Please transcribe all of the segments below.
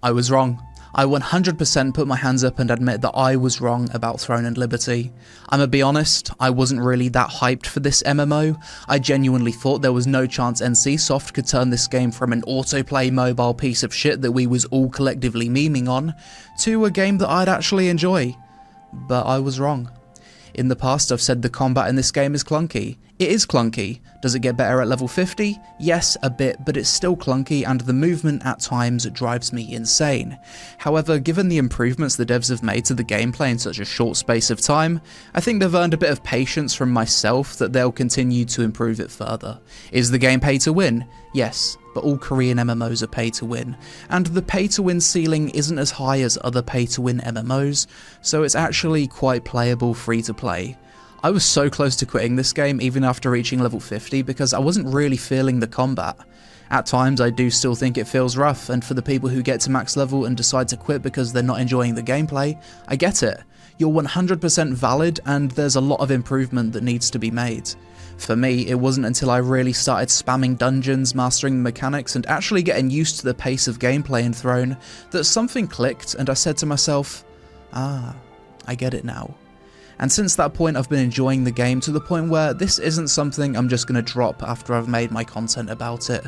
I was wrong. I 100% put my hands up and admit that I was wrong about Throne and Liberty. I'ma be honest, I wasn't really that hyped for this MMO. I genuinely thought there was no chance NCSoft could turn this game from an autoplay mobile piece of shit that we was all collectively memeing on, to a game that I'd actually enjoy. But I was wrong. In the past I've said the combat in this game is clunky. It is clunky. Does it get better at level 50? Yes, a bit, but it's still clunky and the movement at times drives me insane. However, given the improvements the devs have made to the gameplay in such a short space of time, I think they've earned a bit of patience from myself that they'll continue to improve it further. Is the game pay to win? Yes, but all Korean MMOs are pay to win, and the pay to win ceiling isn't as high as other pay to win MMOs, so it's actually quite playable free to play. I was so close to quitting this game even after reaching level 50 because I wasn't really feeling the combat. At times I do still think it feels rough, and for the people who get to max level and decide to quit because they're not enjoying the gameplay, I get it. You're 100% valid and there's a lot of improvement that needs to be made. For me, it wasn't until I really started spamming dungeons, mastering the mechanics, and actually getting used to the pace of gameplay in Throne that something clicked and I said to myself, I get it now. And since that point I've been enjoying the game to the point where this isn't something I'm just going to drop after I've made my content about it.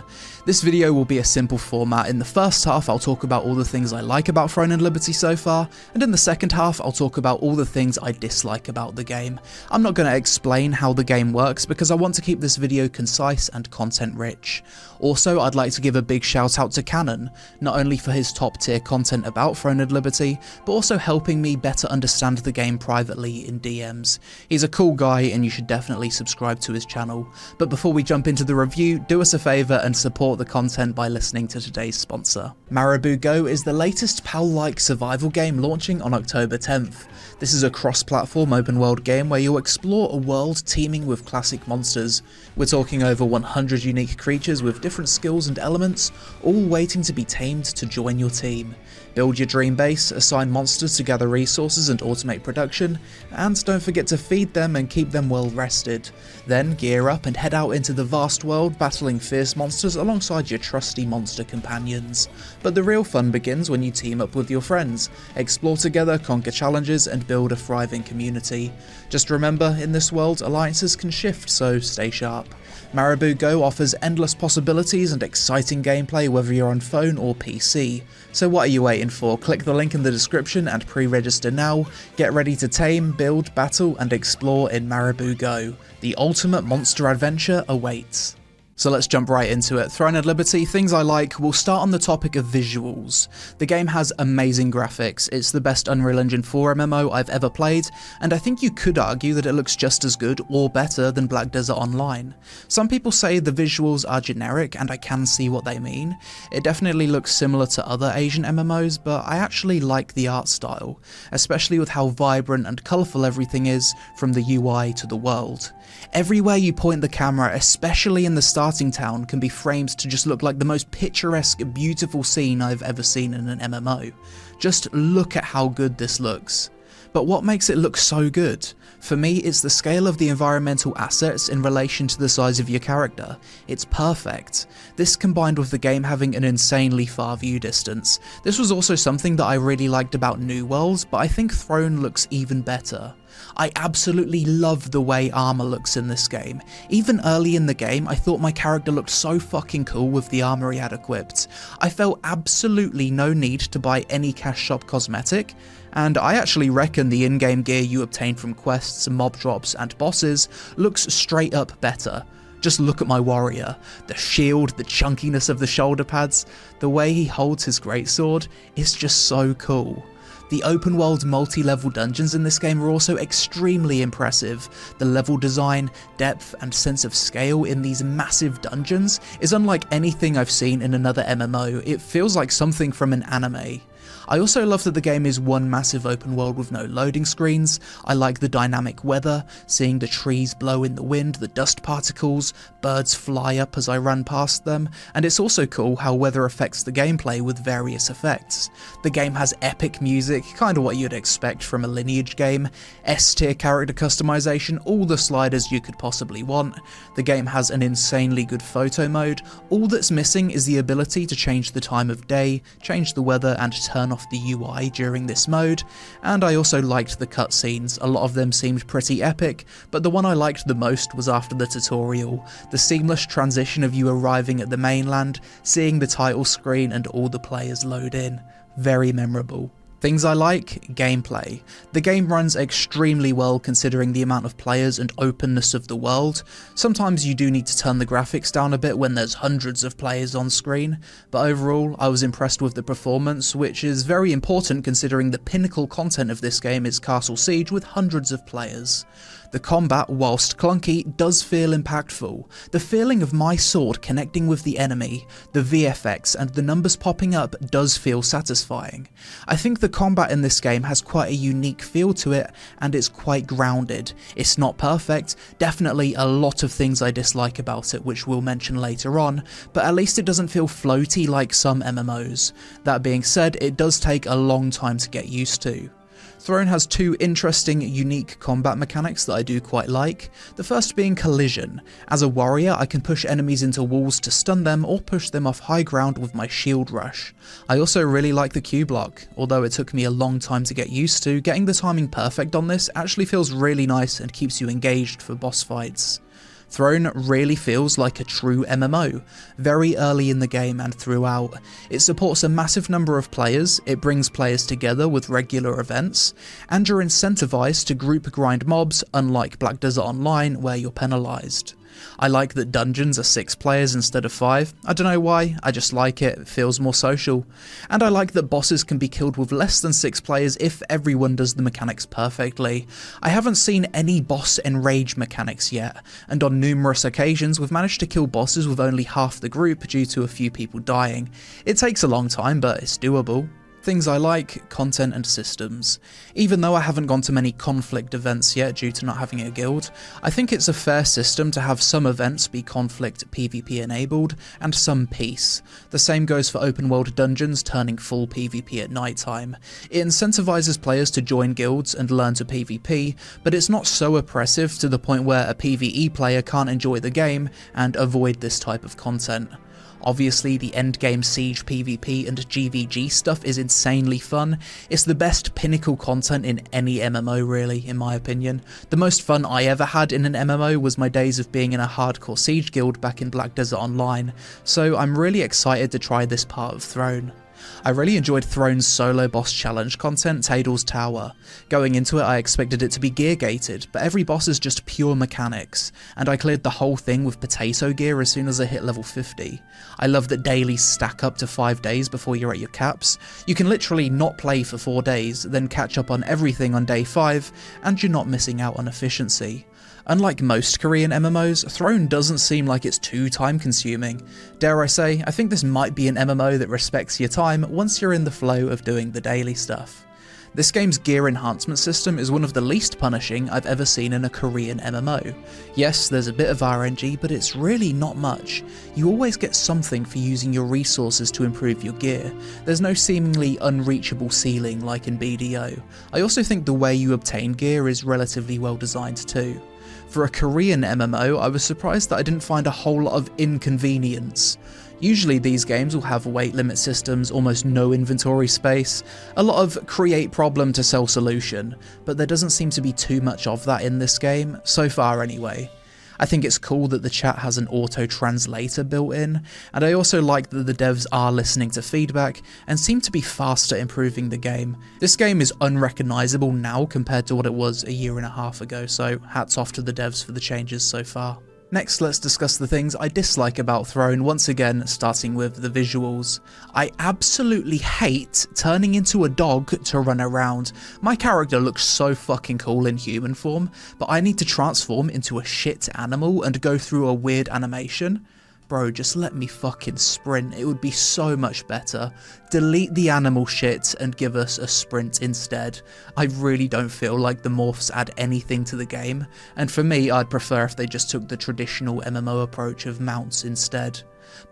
This video will be a simple format. In the first half I'll talk about all the things I like about Throne and Liberty so far, and in the second half I'll talk about all the things I dislike about the game. I'm not going to explain how the game works because I want to keep this video concise and content rich. Also, I'd like to give a big shout out to Canon, not only for his top tier content about Throne and Liberty, but also helping me better understand the game privately in DMs. He's a cool guy and you should definitely subscribe to his channel. But before we jump into the review, do us a favour and support the content by listening to today's sponsor. Marabou Go is the latest PAL-like survival game launching on October 10th. This is a cross-platform open world game where you'll explore a world teeming with classic monsters. We're talking over 100 unique creatures with different skills and elements, all waiting to be tamed to join your team. Build your dream base, assign monsters to gather resources and automate production, and don't forget to feed them and keep them well rested. Then gear up and head out into the vast world battling fierce monsters alongside your trusty monster companions. But the real fun begins when you team up with your friends, explore together, conquer challenges, and build a thriving community. Just remember, in this world, alliances can shift, so stay sharp. Marabou Go offers endless possibilities and exciting gameplay whether you're on phone or PC. So what are you waiting for? Click the link in the description and pre-register now. Get ready to tame, build, battle and explore in Marabou Go. The ultimate monster adventure awaits. So let's jump right into it. Throne and Liberty, things I like. We'll start on the topic of visuals. The game has amazing graphics. It's the best Unreal Engine 4 MMO I've ever played, and I think you could argue that it looks just as good or better than Black Desert Online. Some people say the visuals are generic, and I can see what they mean. It definitely looks similar to other Asian MMOs, but I actually like the art style, especially with how vibrant and colourful everything is, from the UI to the world. Everywhere you point the camera, especially in the starting town, can be framed to just look like the most picturesque, beautiful scene I've ever seen in an MMO. Just look at how good this looks. But what makes it look so good? For me, it's the scale of the environmental assets in relation to the size of your character. It's perfect. This combined with the game having an insanely far view distance. This was also something that I really liked about New Worlds, but I think Throne looks even better. I absolutely love the way armor looks in this game. Even early in the game, I thought my character looked so fucking cool with the armor he had equipped. I felt absolutely no need to buy any cash shop cosmetic, and I actually reckon the in-game gear you obtain from quests, mob drops, and bosses looks straight up better. Just look at my warrior. The shield, the chunkiness of the shoulder pads, the way he holds his greatsword, is just so cool. The open world multi-level dungeons in this game are also extremely impressive. The level design, depth and sense of scale in these massive dungeons is unlike anything I've seen in another MMO. It feels like something from an anime. I also love that the game is one massive open world with no loading screens. I like the dynamic weather, seeing the trees blow in the wind, the dust particles, birds fly up as I run past them, and it's also cool how weather affects the gameplay with various effects. The game has epic music, kinda what you'd expect from a Lineage game, S-tier character customization, all the sliders you could possibly want. The game has an insanely good photo mode. All that's missing is the ability to change the time of day, change the weather, and turn off the UI during this mode. And I also liked the cutscenes. A lot of them seemed pretty epic, but the one I liked the most was after the tutorial. The seamless transition of you arriving at the mainland, seeing the title screen and all the players load in. Very memorable. Things I like: gameplay. The game runs extremely well considering the amount of players and openness of the world. Sometimes you do need to turn the graphics down a bit when there's hundreds of players on screen, but overall I was impressed with the performance, which is very important considering the pinnacle content of this game is Castle Siege with hundreds of players. The combat, whilst clunky, does feel impactful. The feeling of my sword connecting with the enemy, the VFX and the numbers popping up does feel satisfying. I think the combat in this game has quite a unique feel to it, and it's quite grounded. It's not perfect, definitely a lot of things I dislike about it which we'll mention later on, but at least it doesn't feel floaty like some MMOs. That being said, it does take a long time to get used to. Throne has two interesting, unique combat mechanics that I do quite like, the first being collision. As a warrior, I can push enemies into walls to stun them or push them off high ground with my shield rush. I also really like the Q block. Although it took me a long time to get used to, getting the timing perfect on this actually feels really nice and keeps you engaged for boss fights. Throne really feels like a true MMO, very early in the game and throughout. It supports a massive number of players, it brings players together with regular events, and you're incentivized to group grind mobs, unlike Black Desert Online where you're penalized. I like that dungeons are 6 players instead of 5, I don't know why, I just like it, it feels more social. And I like that bosses can be killed with less than 6 players if everyone does the mechanics perfectly. I haven't seen any boss enrage mechanics yet, and on numerous occasions we've managed to kill bosses with only half the group due to a few people dying. It takes a long time, but it's doable. Things I like: content and systems. Even though I haven't gone to many conflict events yet due to not having a guild, I think it's a fair system to have some events be conflict PvP enabled and some peace. The same goes for open world dungeons turning full PvP at night time. It incentivizes players to join guilds and learn to PvP, but it's not so oppressive to the point where a PvE player can't enjoy the game and avoid this type of content. Obviously, the endgame Siege PvP and GVG stuff is insanely fun. It's the best pinnacle content in any MMO really, in my opinion. The most fun I ever had in an MMO was my days of being in a hardcore Siege guild back in Black Desert Online, so I'm really excited to try this part of Throne. I really enjoyed Throne's solo boss challenge content, Tadal's Tower. Going into it I expected it to be gear gated, but every boss is just pure mechanics, and I cleared the whole thing with potato gear as soon as I hit level 50. I love that dailies stack up to 5 days before you're at your caps. You can literally not play for 4 days, then catch up on everything on day 5, and you're not missing out on efficiency. Unlike most Korean MMOs, Throne doesn't seem like it's too time consuming. Dare I say, I think this might be an MMO that respects your time once you're in the flow of doing the daily stuff. This game's gear enhancement system is one of the least punishing I've ever seen in a Korean MMO. Yes, there's a bit of RNG, but it's really not much. You always get something for using your resources to improve your gear. There's no seemingly unreachable ceiling like in BDO. I also think the way you obtain gear is relatively well designed too. For a Korean MMO, I was surprised that I didn't find a whole lot of inconvenience. Usually these games will have weight limit systems, almost no inventory space, a lot of create problem to sell solution, but there doesn't seem to be too much of that in this game, so far anyway. I think it's cool that the chat has an auto-translator built in, and I also like that the devs are listening to feedback and seem to be fast at improving the game. This game is unrecognisable now compared to what it was a year and a half ago, so hats off to the devs for the changes so far. Next, let's discuss the things I dislike about Throne, once again starting with the visuals. I absolutely hate turning into a dog to run around. My character looks so fucking cool in human form, but I need to transform into a shit animal and go through a weird animation. Bro, just let me fucking sprint, it would be so much better. Delete the animal shit and give us a sprint instead. I really don't feel like the morphs add anything to the game, and for me I'd prefer if they just took the traditional MMO approach of mounts instead.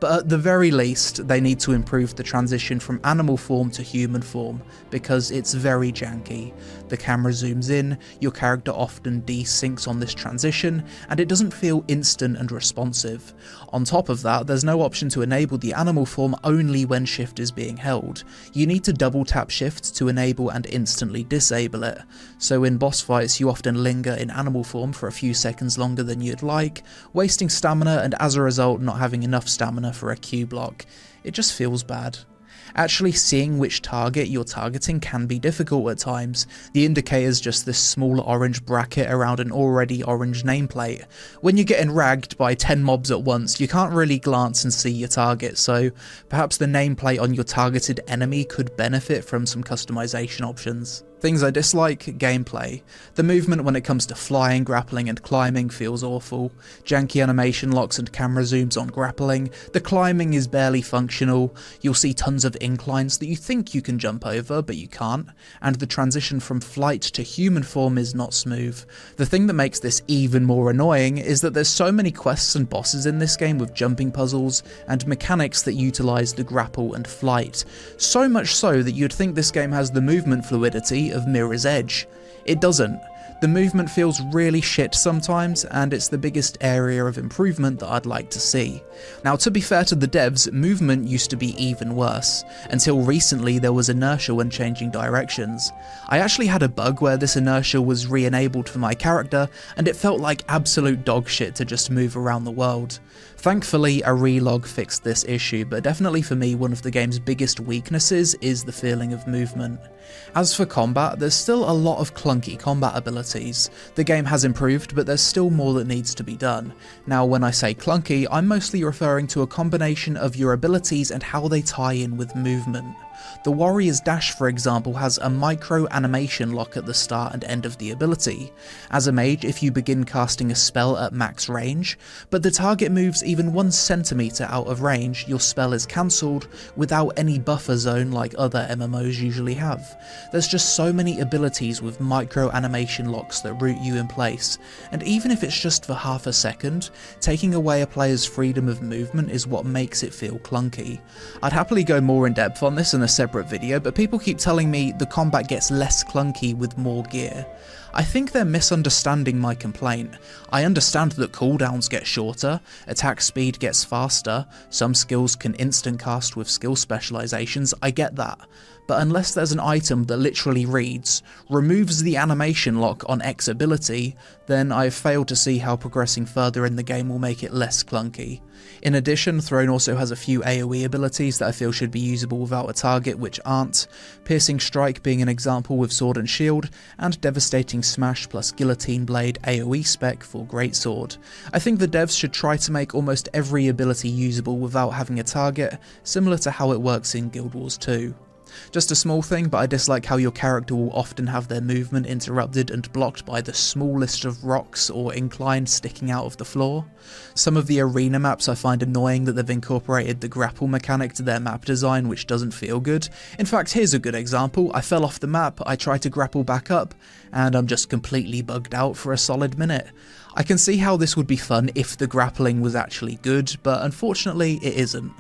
But at the very least, they need to improve the transition from animal form to human form, because it's very janky. The camera zooms in, your character often desyncs on this transition, and it doesn't feel instant and responsive. On top of that, there's no option to enable the animal form only when shift is being held. You need to double tap shift to enable and instantly disable it. So in boss fights, you often linger in animal form for a few seconds longer than you'd like, wasting stamina and as a result not having enough stamina for a Q block. It just feels bad. Actually seeing which target you're targeting can be difficult at times. The indicator's just this small orange bracket around an already orange nameplate. When you're getting ragged by 10 mobs at once, you can't really glance and see your target, so perhaps the nameplate on your targeted enemy could benefit from some customization options. Things I dislike: gameplay. The movement when it comes to flying, grappling and climbing feels awful. Janky animation locks and camera zooms on grappling. The climbing is barely functional. You'll see tons of inclines that you think you can jump over, but you can't. And the transition from flight to human form is not smooth. The thing that makes this even more annoying is that there's so many quests and bosses in this game with jumping puzzles and mechanics that utilise the grapple and flight. So much so that you'd think this game has the movement fluidity of Mirror's Edge. It doesn't. The movement feels really shit sometimes, and it's the biggest area of improvement that I'd like to see. Now, to be fair to the devs, movement used to be even worse. Until recently, there was inertia when changing directions. I actually had a bug where this inertia was re-enabled for my character, and it felt like absolute dog shit to just move around the world. Thankfully, a relog fixed this issue, but definitely for me, one of the game's biggest weaknesses is the feeling of movement. As for combat, there's still a lot of clunky combat abilities. The game has improved, but there's still more that needs to be done. Now, when I say clunky, I'm mostly referring to a combination of your abilities and how they tie in with movement. The Warrior's Dash, for example, has a micro animation lock at the start and end of the ability. As a mage, if you begin casting a spell at max range, but the target moves even 1 centimeter out of range, your spell is cancelled without any buffer zone like other MMOs usually have. There's just so many abilities with micro animation locks that root you in place, and even if it's just for half a second, taking away a player's freedom of movement is what makes it feel clunky. I'd happily go more in depth on this in a separate video, but people keep telling me the combat gets less clunky with more gear. I think they're misunderstanding my complaint. I understand that cooldowns get shorter, attack speed gets faster, some skills can instant cast with skill specializations, I get that. But unless there's an item that literally reads, removes the animation lock on X ability, then I've failed to see how progressing further in the game will make it less clunky. In addition, Throne also has a few AoE abilities that I feel should be usable without a target which aren't, Piercing Strike being an example with Sword and Shield, and Devastating Smash plus Guillotine Blade AoE spec for Greatsword. I think the devs should try to make almost every ability usable without having a target, similar to how it works in Guild Wars 2. Just a small thing, but I dislike how your character will often have their movement interrupted and blocked by the smallest of rocks or inclines sticking out of the floor. Some of the arena maps I find annoying that they've incorporated the grapple mechanic to their map design, which doesn't feel good. In fact, here's a good example. I fell off the map, I tried to grapple back up, and I'm just completely bugged out for a solid minute. I can see how this would be fun if the grappling was actually good, but unfortunately it isn't.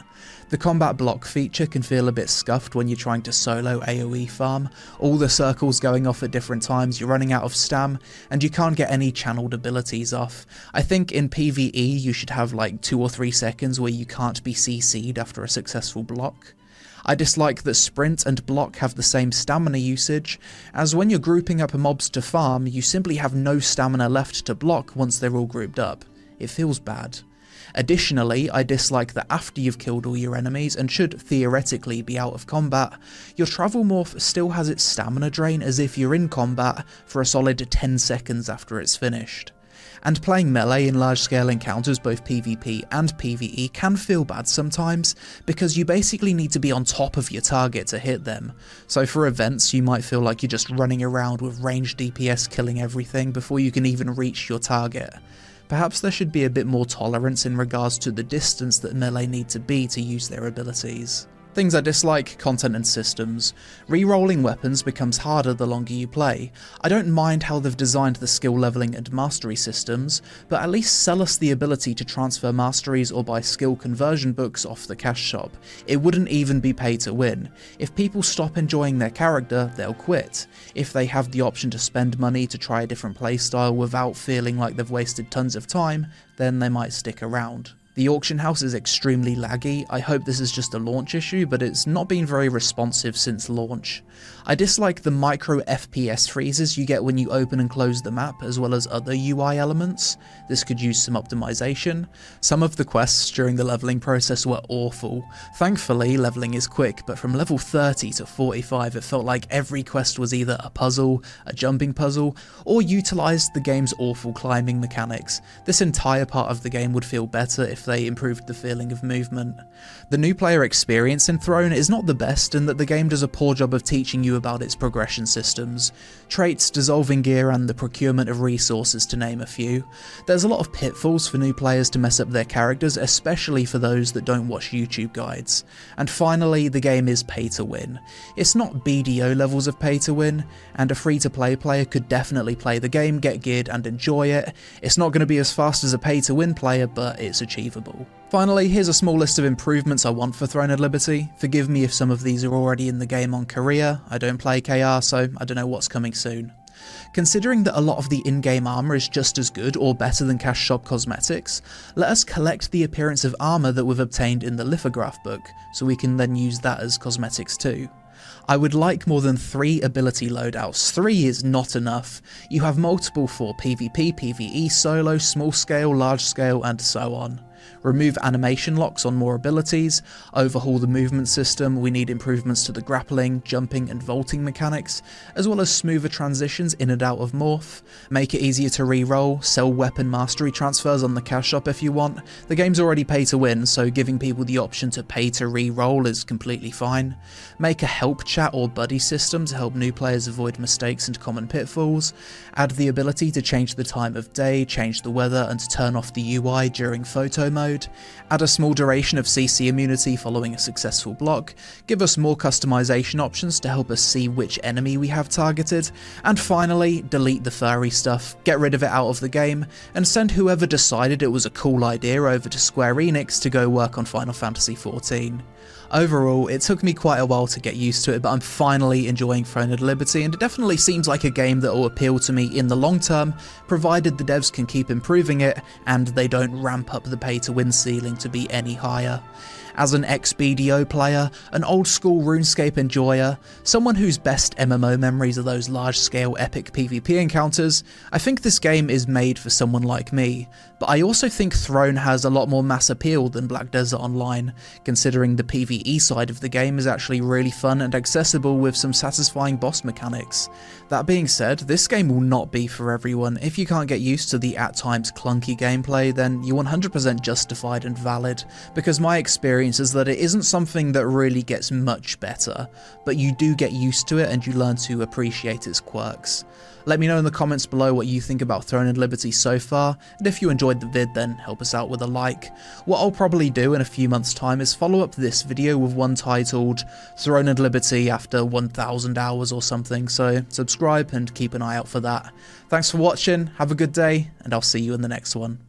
The combat block feature can feel a bit scuffed when you're trying to solo AoE farm. All the circles going off at different times, you're running out of stam, and you can't get any channeled abilities off. I think in PvE you should have like 2 or 3 seconds where you can't be CC'd after a successful block. I dislike that sprint and block have the same stamina usage, as when you're grouping up mobs to farm, you simply have no stamina left to block once they're all grouped up. It feels bad. Additionally, I dislike that after you've killed all your enemies and should theoretically be out of combat, your travel morph still has its stamina drain as if you're in combat for a solid 10 seconds after it's finished. And playing melee in large-scale encounters, both PvP and PvE, can feel bad sometimes, because you basically need to be on top of your target to hit them. So for events, you might feel like you're just running around with ranged DPS killing everything before you can even reach your target. Perhaps there should be a bit more tolerance in regards to the distance that melee need to be to use their abilities. Things I dislike: content and systems. Re-rolling weapons becomes harder the longer you play. I don't mind how they've designed the skill leveling and mastery systems, but at least sell us the ability to transfer masteries or buy skill conversion books off the cash shop. It wouldn't even be pay to win. If people stop enjoying their character, they'll quit. If they have the option to spend money to try a different playstyle without feeling like they've wasted tons of time, then they might stick around. The auction house is extremely laggy. I hope this is just a launch issue, but it's not been very responsive since launch. I dislike the micro FPS freezes you get when you open and close the map, as well as other UI elements. This could use some optimization. Some of the quests during the leveling process were awful. Thankfully, leveling is quick, but from level 30 to 45 it felt like every quest was either a puzzle, a jumping puzzle, or utilised the game's awful climbing mechanics. This entire part of the game would feel better if they improved the feeling of movement. The new player experience in Throne is not the best in that the game does a poor job of teaching you about its progression systems, traits, dissolving gear, and the procurement of resources, to name a few. There's a lot of pitfalls for new players to mess up their characters, especially for those that don't watch YouTube guides. And finally, the game is pay to win. It's not BDO levels of pay to win, and a free-to-play player could definitely play the game, get geared, and enjoy it. It's not going to be as fast as a pay-to-win player, but it's achievable. Finally, here's a small list of improvements I want for Throne and Liberty. Forgive me if some of these are already in the game on career. I don't play KR, so I don't know what's coming soon. Considering that a lot of the in-game armour is just as good or better than cash shop cosmetics, let us collect the appearance of armour that we've obtained in the lithograph book, so we can then use that as cosmetics too. I would like more than 3 ability loadouts. 3 is not enough. You have multiple for PvP, PvE, solo, small scale, large scale, and so on. Remove animation locks on more abilities, overhaul the movement system. We need improvements to the grappling, jumping, and vaulting mechanics, as well as smoother transitions in and out of morph. Make it easier to re-roll, sell weapon mastery transfers on the cash shop if you want. The game's already pay to win, so giving people the option to pay to re-roll is completely fine. Make a help chat or buddy system to help new players avoid mistakes and common pitfalls. Add the ability to change the time of day, change the weather, and to turn off the UI during photo mode. Add a small duration of CC immunity following a successful block. Give us more customization options to help us see which enemy we have targeted. And finally, delete the furry stuff, get rid of it out of the game, and send whoever decided it was a cool idea over to Square Enix to go work on Final Fantasy XIV. Overall, it took me quite a while to get used to it, but I'm finally enjoying Throne and Liberty, and it definitely seems like a game that will appeal to me in the long term, provided the devs can keep improving it, and they don't ramp up the pay-to-win ceiling to be any higher. As an ex-BDO player, an old-school RuneScape enjoyer, someone whose best MMO memories are those large-scale epic PvP encounters, I think this game is made for someone like me, but I also think Throne has a lot more mass appeal than Black Desert Online, considering the PvE side of the game is actually really fun and accessible with some satisfying boss mechanics. That being said, this game will not be for everyone. If you can't get used to the at times clunky gameplay, then you're 100% justified and valid, because my experience is that it isn't something that really gets much better, but you do get used to it and you learn to appreciate its quirks. Let me know in the comments below what you think about Throne and Liberty so far, and if you enjoyed the vid then help us out with a like. What I'll probably do in a few months' time is follow up this video with one titled Throne and Liberty after 1000 hours or something, so subscribe and keep an eye out for that. Thanks for watching, have a good day, and I'll see you in the next one.